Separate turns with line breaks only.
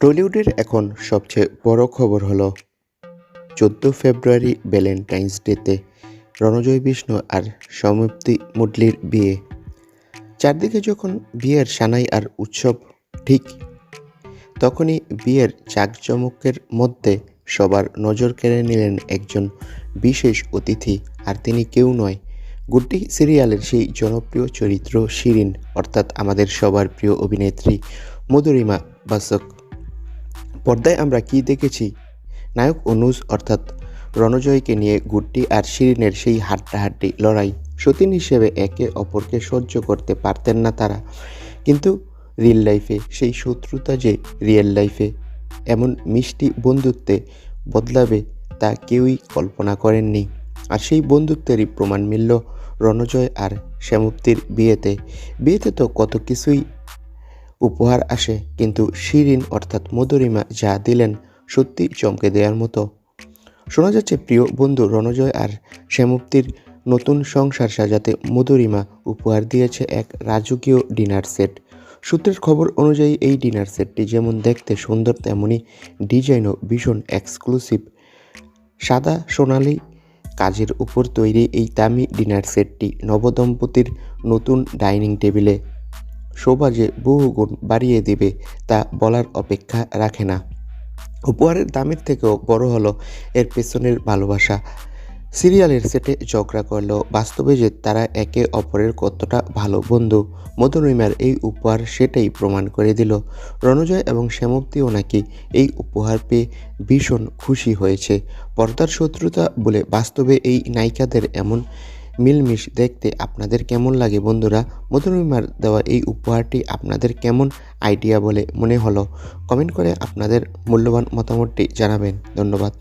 টলিউডের এখন সবচেয়ে বড় খবর হলো 14 ফেব্রুয়ারি ভ্যালেন্টাইন্স ডেতে রণজয় বিষ্ণু আর সৌমিত্রি মুডলির বিয়ে। চারদিকে যখন বিয়ের সানাই আর উৎসব, ঠিক তখনই বিয়ের জাঁকজমকের মধ্যে সবার নজর কেড়ে নিলেন একজন বিশেষ অতিথি। আর তিনি কেউ নয়, গুড্ডি সিরিয়ালের সেই জনপ্রিয় চরিত্র শিরিন, অর্থাৎ আমাদের সবার প্রিয় অভিনেত্রী মধুরিমা বাসক। পর্দায় আমরা কি দেখেছি? নায়ক অনুজ অর্থাৎ রণজয়কে নিয়ে গুড্ডি আর শিরিনের সেই হাড্ডাহাড্ডি লড়াই। সতীন হিসেবে একে অপরকে সহ্য করতে পারতেন না তারা, কিন্তু রিয়েল লাইফে সেই শত্রুতা যে রিয়েল লাইফে এমন মিষ্টি বন্ধুত্বে বদলাবে তা কেউই কল্পনা করেননি। আর সেই বন্ধুত্বেরই প্রমাণ মিলল রণজয় আর শ্যামপ্তির বিয়েতে তো কত কিছুই উপহার আসে, কিন্তু শিরিন অর্থাৎ মধুরিমা যা দিলেন সত্যি চমকে দেওয়ার মতো। শোনা যাচ্ছে প্রিয় বন্ধু রণজয় আর শ্যামপ্তির নতুন সংসার সাজাতে মধুরিমা উপহার দিয়েছে এক রাজকীয় ডিনার সেট। সূত্রের খবর অনুযায়ী এই ডিনার সেটটি যেমন দেখতে সুন্দর, তেমনি ডিজাইনও ভীষণ এক্সক্লুসিভ। সাদা সোনালি কাজের উপর তৈরি এই দামি ডিনার সেটটি নবদম্পতির নতুন ডাইনিং টেবিলে শোভা যে বহুগুণ বাড়িয়ে দেবে তা বলার অপেক্ষা রাখে না। উপহারের দামের থেকেও বড় হলো এর পেছনের ভালোবাসা। সিরিয়ালের সেটে ঝগড়া করলেও বাস্তবে যে তারা একে অপরের কতটা ভালো বন্ধু, মধুরিমার এই উপহার সেটাই প্রমাণ করে দিল। রণজয় এবং শ্যামপ্তিও নাকি এই উপহার পেয়ে ভীষণ খুশি হয়েছে। পর্দার শত্রুতা বলে বাস্তবে এই নায়িকাদের এমন মিলমিশ দেখতে আপনাদের কেমন লাগে বন্ধুরা? মধুরিমার দেওয়া এই উপহারটি আপনাদের কেমন আইডিয়া বলে মনে হলো? কমেন্ট করে আপনাদের মূল্যবান মতামতটি জানাবেন। ধন্যবাদ।